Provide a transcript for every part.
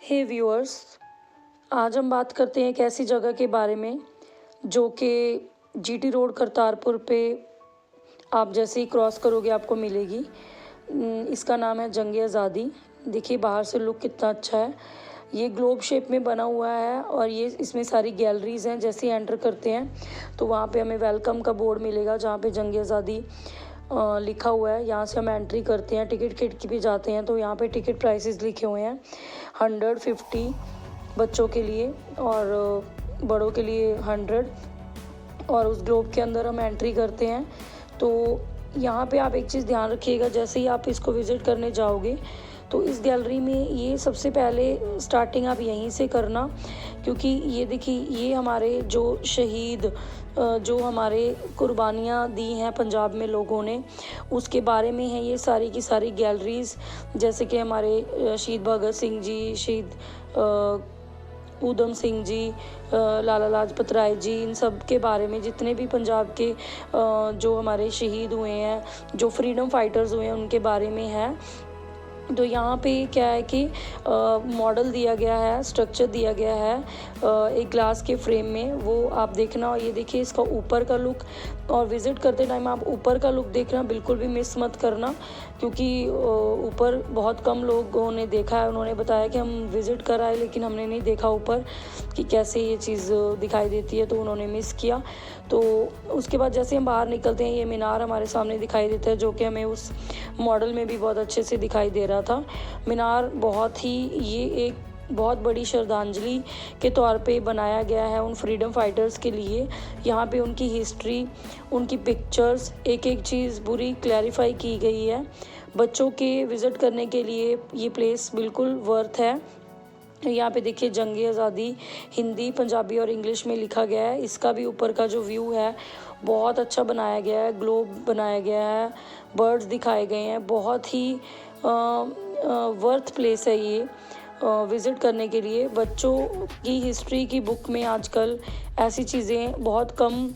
हे viewers, आज हम बात करते हैं एक ऐसी जगह के बारे में जो कि जीटी रोड करतारपुर पे आप जैसे ही क्रॉस करोगे आपको मिलेगी। इसका नाम है जंग आज़ादी। देखिए बाहर से लुक कितना अच्छा है। ये ग्लोब शेप में बना हुआ है और ये इसमें सारी गैलरीज़ हैं। जैसे ही एंटर करते हैं तो वहाँ पे हमें वेलकम का बोर्ड मिलेगा जहाँ पे जंग आज़ादी लिखा हुआ है। यहाँ से हम एंट्री करते हैं, टिकट खिड़की पे जाते हैं तो यहाँ पे टिकट प्राइसेस लिखे हुए हैं 150 बच्चों के लिए और बड़ों के लिए 100। और उस ग्लोब के अंदर हम एंट्री करते हैं तो यहाँ पे आप एक चीज़ ध्यान रखिएगा, जैसे ही आप इसको विज़िट करने जाओगे तो इस गैलरी में ये सबसे पहले स्टार्टिंग आप यहीं से करना, क्योंकि ये देखिए ये हमारे जो शहीद जो हमारे कुर्बानियाँ दी हैं पंजाब में लोगों ने, उसके बारे में है ये सारी की सारी गैलरीज़। जैसे कि हमारे शहीद भगत सिंह जी, शहीद ऊधम सिंह जी, लाला लाजपत राय जी, इन सब के बारे में जितने भी पंजाब के जो हमारे शहीद हुए हैं, जो फ्रीडम फाइटर्स हुए हैं, उनके बारे में है। तो यहाँ पे क्या है कि मॉडल दिया गया है, स्ट्रक्चर दिया गया है एक ग्लास के फ्रेम में, वो आप देखना। और ये देखिए इसका ऊपर का लुक, और विज़िट करते टाइम आप ऊपर का लुक देखना, बिल्कुल भी मिस मत करना, क्योंकि ऊपर बहुत कम लोगों ने देखा है। उन्होंने बताया कि हम विज़िट कर आए लेकिन हमने नहीं देखा ऊपर कि कैसे ये चीज़ दिखाई देती है, तो उन्होंने मिस किया। तो उसके बाद जैसे हम बाहर निकलते हैं ये मीनार हमारे सामने दिखाई देता है, जो कि हमें उस मॉडल में भी बहुत अच्छे से दिखाई दे रहा था। मीनार बहुत ही, ये एक बहुत बड़ी श्रद्धांजलि के तौर पे बनाया गया है उन फ्रीडम फाइटर्स के लिए। यहाँ पे उनकी हिस्ट्री, उनकी पिक्चर्स, एक एक चीज़ पूरी क्लैरिफाई की गई है। बच्चों के विज़िट करने के लिए ये प्लेस बिल्कुल वर्थ है। यहाँ पे देखिए जंग आज़ादी हिंदी, पंजाबी और इंग्लिश में लिखा गया है। इसका भी ऊपर का जो व्यू है बहुत अच्छा बनाया गया है, ग्लोब बनाया गया है, बर्ड्स दिखाए गए हैं। बहुत ही वर्थ प्लेस है ये विज़िट करने के लिए। बच्चों की हिस्ट्री की बुक में आजकल ऐसी चीज़ें बहुत कम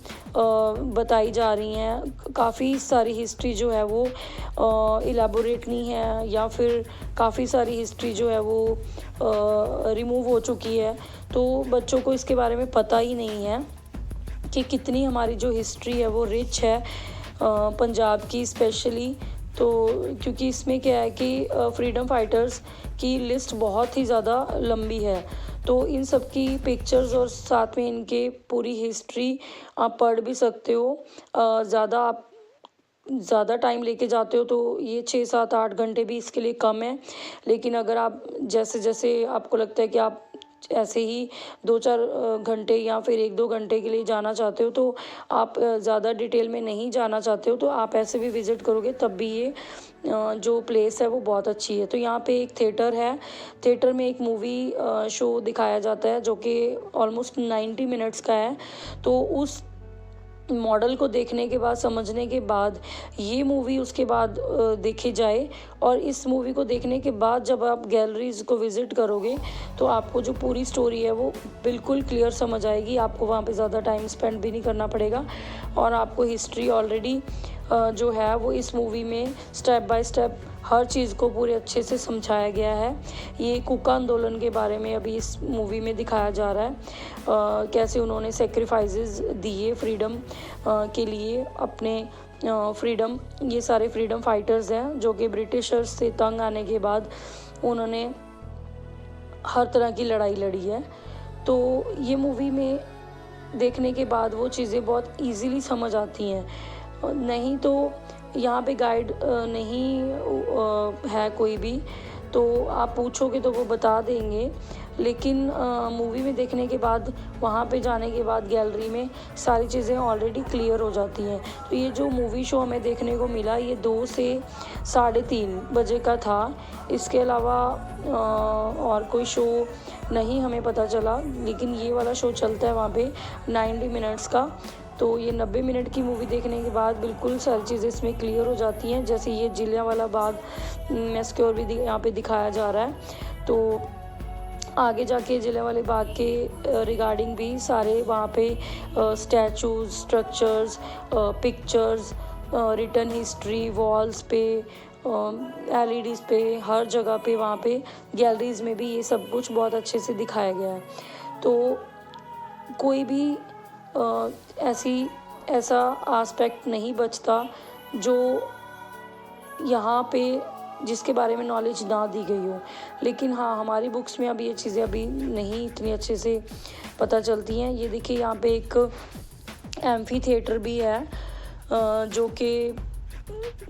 बताई जा रही हैं। काफ़ी सारी हिस्ट्री जो है वो इलेबोरेट नहीं है, या फिर काफ़ी सारी हिस्ट्री जो है वो रिमूव हो चुकी है। तो बच्चों को इसके बारे में पता ही नहीं है कि कितनी हमारी जो हिस्ट्री है वो रिच है पंजाब की स्पेशली। तो क्योंकि इसमें क्या है कि फ्रीडम फाइटर्स की लिस्ट बहुत ही ज़्यादा लंबी है, तो इन सब की पिक्चर्स और साथ में इनके पूरी हिस्ट्री आप पढ़ भी सकते हो। आप ज़्यादा टाइम लेके जाते हो तो ये 6-7-8 घंटे भी इसके लिए कम है। लेकिन अगर आप जैसे जैसे आपको लगता है कि आप ऐसे ही 2-4 घंटे या फिर 1-2 घंटे के लिए जाना चाहते हो, तो आप ज़्यादा डिटेल में नहीं जाना चाहते हो, तो आप ऐसे भी विज़िट करोगे तब भी ये जो प्लेस है वो बहुत अच्छी है। तो यहाँ पे एक थिएटर है, थिएटर में एक मूवी शो दिखाया जाता है जो कि ऑलमोस्ट 90 मिनट्स का है। तो उस मॉडल को देखने के बाद, समझने के बाद ये मूवी उसके बाद देखी जाए, और इस मूवी को देखने के बाद जब आप गैलरीज़ को विज़िट करोगे तो आपको जो पूरी स्टोरी है वो बिल्कुल क्लियर समझ आएगी। आपको वहाँ पे ज़्यादा टाइम स्पेंड भी नहीं करना पड़ेगा, और आपको हिस्ट्री ऑलरेडी जो है वो इस मूवी में स्टेप बाय स्टेप हर चीज़ को पूरे अच्छे से समझाया गया है। ये कुका आंदोलन के बारे में अभी इस मूवी में दिखाया जा रहा है, कैसे उन्होंने सेक्रीफाइसेस दिए फ्रीडम के लिए, अपने फ्रीडम। ये सारे फ्रीडम फाइटर्स हैं जो कि ब्रिटिशर्स से तंग आने के बाद उन्होंने हर तरह की लड़ाई लड़ी है। तो ये मूवी में देखने के बाद वो चीज़ें बहुत इजीली समझ आती हैं। नहीं तो यहाँ पे गाइड नहीं है कोई भी, तो आप पूछोगे तो वो बता देंगे, लेकिन मूवी में देखने के बाद, वहाँ पे जाने के बाद गैलरी में सारी चीज़ें ऑलरेडी क्लियर हो जाती हैं। तो ये जो मूवी शो हमें देखने को मिला ये 2 से 3:30 बजे का था। इसके अलावा और कोई शो नहीं हमें पता चला, लेकिन ये वाला शो चलता है वहाँ पे 90 मिनट्स का। तो ये 90 मिनट की मूवी देखने के बाद बिल्कुल सारी चीज़ें इसमें क्लियर हो जाती हैं। जैसे ये जलियांवाला बाग मैस्क्योर भी यहाँ पे दिखाया जा रहा है, तो आगे जाके जलियांवाला बाग के रिगार्डिंग भी सारे वहाँ पे statues, structures, pictures, written history walls पे एलईडीज़ पे, हर जगह पे वहाँ पे गैलरीज़ में भी ये सब कुछ बहुत अच्छे से दिखाया गया है। तो कोई भी ऐसा एस्पेक्ट नहीं बचता जो यहाँ पे जिसके बारे में नॉलेज ना दी गई हो। लेकिन हाँ, हमारी बुक्स में अब ये चीज़ें अभी नहीं इतनी अच्छे से पता चलती हैं। ये देखिए, यहाँ पे एक एम्फी थिएटर भी है जो कि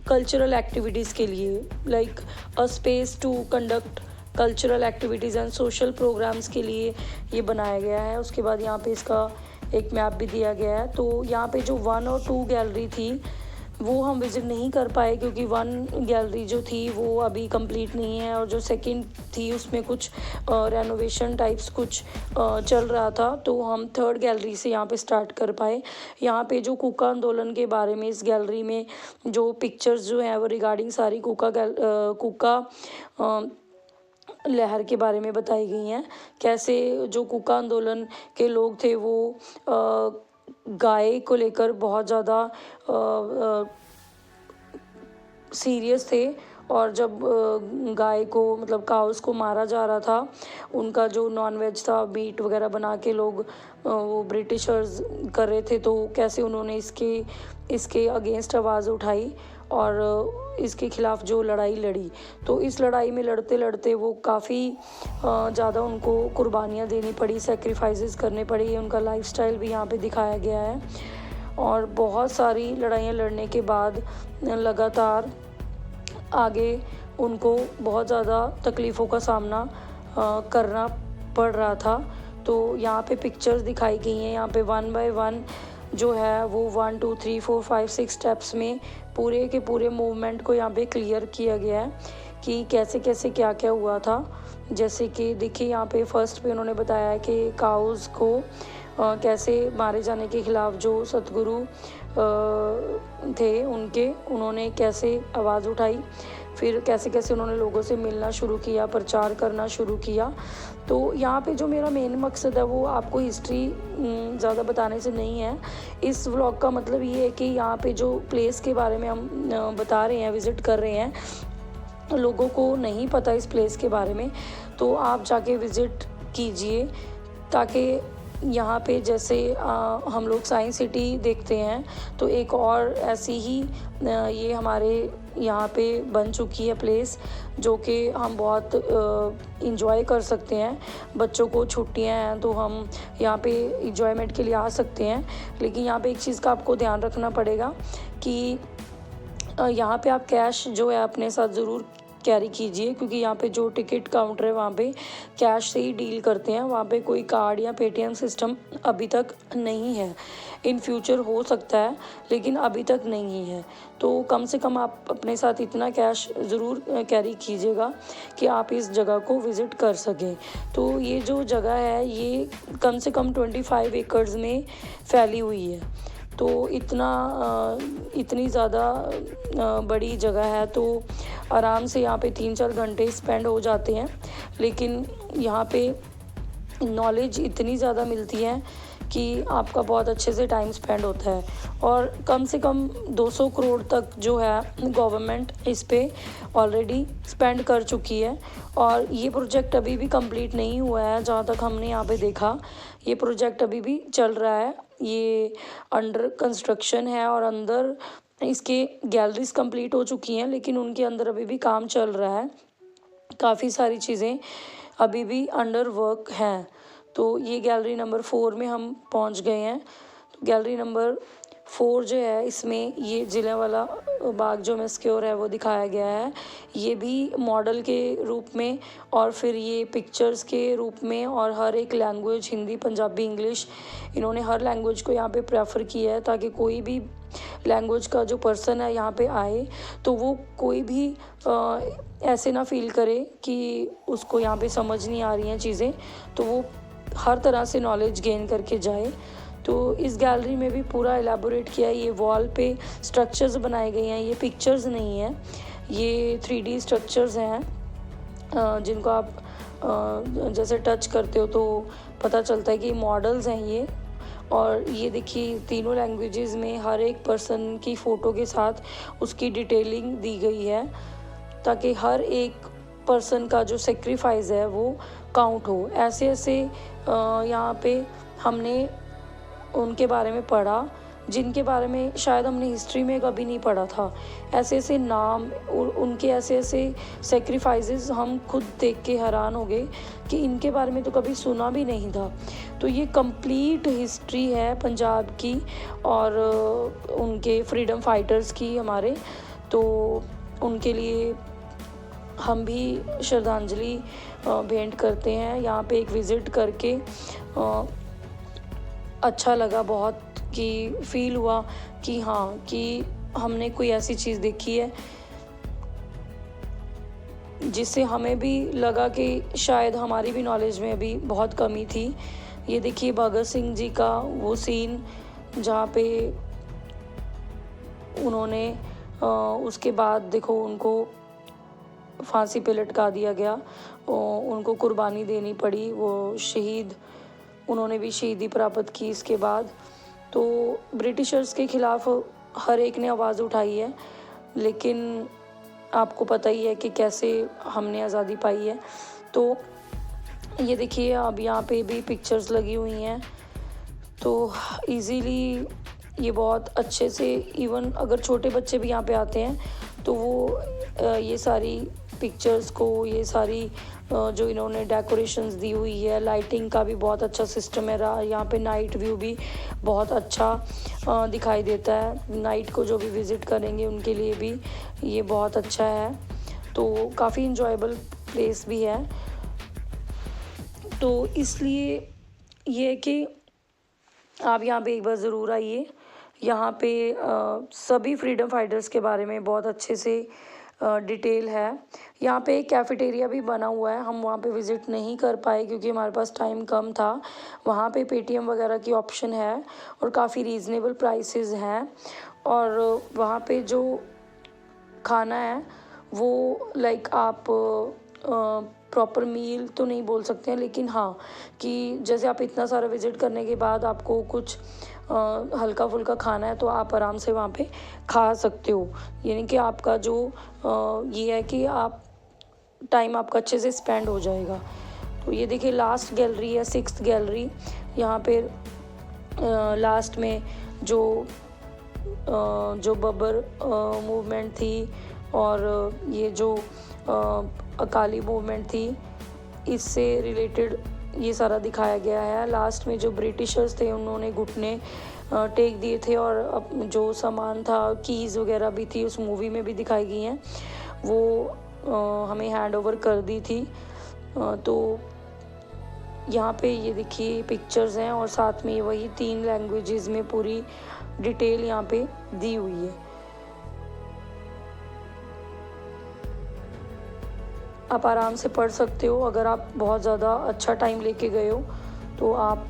कल्चरल एक्टिविटीज़ के लिए, like a space to conduct cultural activities and social programs के लिए ये बनाया गया है। उसके बाद यहाँ पे इसका एक मैप भी दिया गया है। तो यहाँ पे जो 1 और 2 गैलरी थी वो हम विज़िट नहीं कर पाए, क्योंकि 1 गैलरी जो थी वो अभी कंप्लीट नहीं है, और जो सेकंड थी उसमें कुछ रेनोवेशन टाइप्स कुछ चल रहा था। तो हम 3rd गैलरी से यहाँ पे स्टार्ट कर पाए। यहाँ पे जो कूका आंदोलन के बारे में इस गैलरी में जो पिक्चर्स जो हैं वो रिगार्डिंग सारी कूका लहर के बारे में बताई गई हैं। कैसे जो कूका आंदोलन के लोग थे वो गाय को लेकर बहुत ज़्यादा सीरियस थे, और जब गाय को मतलब काउस को मारा जा रहा था, उनका जो नॉनवेज था, मीट वगैरह बना के लोग वो ब्रिटिशर्स कर रहे थे, तो कैसे उन्होंने इसके अगेंस्ट आवाज़ उठाई और इसके ख़िलाफ़ जो लड़ाई लड़ी। तो इस लड़ाई में लड़ते लड़ते वो काफ़ी ज़्यादा उनको कुर्बानियाँ देनी पड़ी, सेक्रीफाइसेस करने पड़ी। उनका लाइफस्टाइल भी यहाँ पे दिखाया गया है, और बहुत सारी लड़ाइयाँ लड़ने के बाद लगातार आगे उनको बहुत ज़्यादा तकलीफ़ों का सामना करना पड़ रहा था। तो यहाँ पे पिक्चर्स दिखाई गई हैं। यहाँ पे 1 बाय 1 जो है वो 1 2 3 4 5 6 स्टेप्स में पूरे के पूरे मूवमेंट को यहाँ पे क्लियर किया गया है कि कैसे कैसे क्या क्या हुआ था। जैसे कि देखिए, यहाँ पे फर्स्ट पे उन्होंने बताया है कि काउज़ को कैसे मारे जाने के ख़िलाफ़ जो सतगुरु थे उन्होंने कैसे आवाज़ उठाई, फिर कैसे कैसे उन्होंने लोगों से मिलना शुरू किया, प्रचार करना शुरू किया। तो यहाँ पे जो मेरा मेन मकसद है वो आपको हिस्ट्री ज़्यादा बताने से नहीं है। इस व्लॉग का मतलब ये है कि यहाँ पे जो प्लेस के बारे में हम बता रहे हैं, विज़िट कर रहे हैं, लोगों को नहीं पता इस प्लेस के बारे में, तो आप जाके विज़िट कीजिए। ताकि यहाँ पे जैसे हम लोग साइंस सिटी देखते हैं, तो एक और ऐसी ही ये हमारे यहाँ पे बन चुकी है प्लेस, जो कि हम बहुत इंजॉय कर सकते हैं। बच्चों को छुट्टियाँ हैं तो हम यहाँ पे इंजॉयमेंट के लिए आ सकते हैं। लेकिन यहाँ पे एक चीज़ का आपको ध्यान रखना पड़ेगा कि यहाँ पे आप कैश जो है अपने साथ ज़रूर कैरी कीजिए, क्योंकि यहाँ पे जो टिकट काउंटर है वहाँ पे कैश से ही डील करते हैं। वहाँ पे कोई कार्ड या पेटीएम सिस्टम अभी तक नहीं है। इन फ्यूचर हो सकता है, लेकिन अभी तक नहीं है। तो कम से कम आप अपने साथ इतना कैश ज़रूर कैरी कीजिएगा कि आप इस जगह को विज़िट कर सकें। तो ये जो जगह है ये कम से कम 25 एकड़ में फैली हुई है। तो इतनी ज़्यादा बड़ी जगह है, तो आराम से यहाँ पे 3-4 घंटे स्पेंड हो जाते हैं। लेकिन यहाँ पे नॉलेज इतनी ज़्यादा मिलती है कि आपका बहुत अच्छे से टाइम स्पेंड होता है। और कम से कम 200 करोड़ तक जो है गवर्नमेंट इस पे ऑलरेडी स्पेंड कर चुकी है। और ये प्रोजेक्ट अभी भी कंप्लीट नहीं हुआ है, जहाँ तक हमने यहाँ पे देखा। ये प्रोजेक्ट अभी भी चल रहा है, ये अंडर कंस्ट्रक्शन है, और अंदर इसके गैलरीज कंप्लीट हो चुकी हैं, लेकिन उनके अंदर अभी भी काम चल रहा है। काफ़ी सारी चीज़ें अभी भी अंडर वर्क हैं। तो ये गैलरी नंबर 4 में हम पहुंच गए हैं। तो गैलरी नंबर 4 जो है, इसमें ये जलियांवाला बाग जो मैस्क्योर है वो दिखाया गया है। ये भी मॉडल के रूप में, और फिर ये पिक्चर्स के रूप में, और हर एक लैंग्वेज, हिंदी, पंजाबी, इंग्लिश, इन्होंने हर लैंग्वेज को यहाँ पे प्रेफर किया है, ताकि कोई भी लैंग्वेज का जो पर्सन है यहाँ पे आए तो वो कोई भी ऐसे ना फील करे कि उसको यहाँ पे समझ नहीं आ रही हैं चीज़ें, तो वो हर तरह से नॉलेज गेन करके जाए। तो इस गैलरी में भी पूरा एलाबोरेट किया है। ये वॉल पे स्ट्रक्चर्स बनाए गए हैं, ये पिक्चर्स नहीं हैं, ये 3D स्ट्रक्चर्स हैं जिनको आप जैसे टच करते हो तो पता चलता है कि मॉडल्स हैं ये। और ये देखिए, तीनों लैंग्वेजेस में हर एक पर्सन की फ़ोटो के साथ उसकी डिटेलिंग दी गई है। ताकि हर एक पर्सन का जो सेक्रीफाइस है वो काउंट हो। ऐसे ऐसे यहाँ पे हमने उनके बारे में पढ़ा जिनके बारे में शायद हमने हिस्ट्री में कभी नहीं पढ़ा था। ऐसे ऐसे नाम उनके ऐसे ऐसे सेक्रीफाइसेस हम खुद देख के हैरान हो गए कि इनके बारे में तो कभी सुना भी नहीं था। तो ये कंप्लीट हिस्ट्री है पंजाब की और उनके फ्रीडम फाइटर्स की हमारे। तो उनके लिए हम भी श्रद्धांजलि भेंट करते हैं। यहाँ पे एक विज़िट करके अच्छा लगा बहुत, कि फील हुआ कि हाँ, कि हमने कोई ऐसी चीज़ देखी है जिससे हमें भी लगा कि शायद हमारी भी नॉलेज में अभी बहुत कमी थी। ये देखिए भगत सिंह जी का वो सीन जहाँ पे उन्होंने उसके बाद देखो उनको फांसी पे लटका दिया गया, उनको कुर्बानी देनी पड़ी, वो शहीद, उन्होंने भी शहीदी प्राप्त की इसके बाद। तो ब्रिटिशर्स के ख़िलाफ़ हर एक ने आवाज़ उठाई है, लेकिन आपको पता ही है कि कैसे हमने आज़ादी पाई है। तो ये देखिए अब यहाँ पे भी पिक्चर्स लगी हुई हैं, तो इजीली ये बहुत अच्छे से, इवन अगर छोटे बच्चे भी यहाँ पे आते हैं तो वो ये सारी पिक्चर्स को, ये सारी जो इन्होंने डेकोरेशंस दी हुई है, लाइटिंग का भी बहुत अच्छा सिस्टम है रहा। यहाँ पे नाइट व्यू भी बहुत अच्छा दिखाई देता है। नाइट को जो भी विज़िट करेंगे उनके लिए भी ये बहुत अच्छा है। तो काफ़ी इंजॉयबल प्लेस भी है। तो इसलिए ये है कि आप यहाँ पे एक बार ज़रूर आइए। यहाँ पे सभी फ्रीडम फाइटर्स के बारे में बहुत अच्छे से डिटेल है। यहाँ पे एक कैफ़ेटेरिया भी बना हुआ है, हम वहाँ पे विज़िट नहीं कर पाए क्योंकि हमारे पास टाइम कम था। वहाँ पे पेटीएम वगैरह की ऑप्शन है और काफ़ी रीज़नेबल प्राइसेस हैं। और वहाँ पे जो खाना है वो लाइक आप प्रॉपर मील तो नहीं बोल सकते हैं, लेकिन हाँ कि जैसे आप इतना सारा विज़िट करने के बाद आपको कुछ हल्का फुल्का खाना है तो आप आराम से वहाँ पे खा सकते हो। यानी कि आपका जो ये है कि आप टाइम आपका अच्छे से स्पेंड हो जाएगा। तो ये देखिए लास्ट गैलरी है, 6th गैलरी। यहाँ पे लास्ट में जो बब्बर मूवमेंट थी और ये जो अकाली मूवमेंट थी, इससे रिलेटेड ये सारा दिखाया गया है। लास्ट में जो ब्रिटिशर्स थे उन्होंने घुटने टेक दिए थे और जो सामान था, कीज़ वगैरह भी थी, उस मूवी में भी दिखाई गई हैं, वो हमें हैंड ओवर कर दी थी। तो यहाँ पे ये देखिए पिक्चर्स हैं और साथ में वही 3 लैंग्वेजेस में पूरी डिटेल यहाँ पे दी हुई है। आप आराम से पढ़ सकते हो। अगर आप बहुत ज़्यादा अच्छा टाइम लेके गए हो तो आप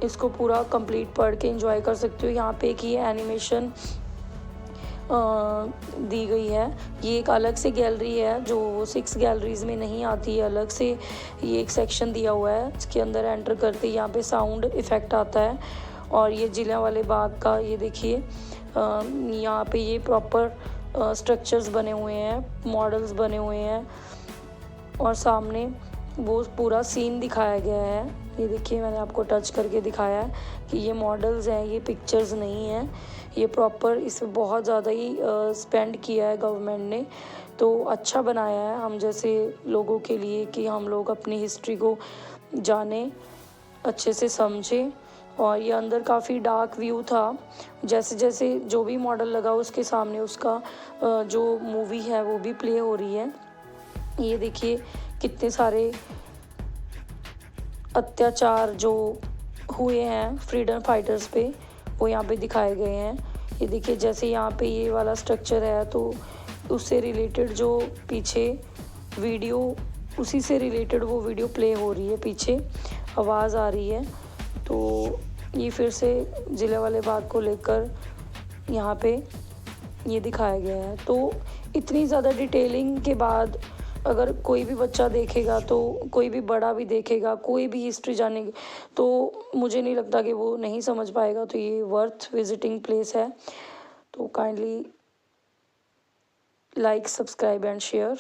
इसको पूरा कंप्लीट पढ़ के एंजॉय कर सकते हो। यहाँ पे एक ये एनिमेशन दी गई है। ये एक अलग से गैलरी है जो 6 गैलरीज़ में नहीं आती है, अलग से ये एक सेक्शन दिया हुआ है। इसके अंदर एंटर करते यहाँ पे साउंड इफ़ेक्ट आता है। और ये जलियांवाला बाग का ये देखिए, यहाँ पे ये प्रॉपर स्ट्रक्चर्स बने हुए हैं, मॉडल्स बने हुए हैं और सामने वो पूरा सीन दिखाया गया है। ये देखिए मैंने आपको टच करके दिखाया है कि ये मॉडल्स हैं, ये पिक्चर्स नहीं हैं। ये प्रॉपर इसमें बहुत ज़्यादा ही स्पेंड किया है गवर्नमेंट ने, तो अच्छा बनाया है हम जैसे लोगों के लिए कि हम लोग अपनी हिस्ट्री को जानें, अच्छे से समझें। और ये अंदर काफ़ी डार्क व्यू था। जैसे जैसे जो भी मॉडल लगा उसके सामने उसका जो मूवी है वो भी प्ले हो रही है। ये देखिए कितने सारे अत्याचार जो हुए हैं फ्रीडम फाइटर्स पे वो यहाँ पे दिखाए गए हैं। ये देखिए जैसे यहाँ पे ये वाला स्ट्रक्चर है तो उससे रिलेटेड जो पीछे वीडियो, उसी से रिलेटेड वो वीडियो प्ले हो रही है, पीछे आवाज़ आ रही है। तो ये फिर से जलियांवाला बाग को लेकर यहाँ पे ये दिखाया गया है। तो इतनी ज़्यादा डिटेलिंग के बाद अगर कोई भी बच्चा देखेगा, तो कोई भी बड़ा भी देखेगा, कोई भी हिस्ट्री जानेगा, तो मुझे नहीं लगता कि वो नहीं समझ पाएगा। तो ये वर्थ विजिटिंग प्लेस है। तो kindly like, subscribe and share.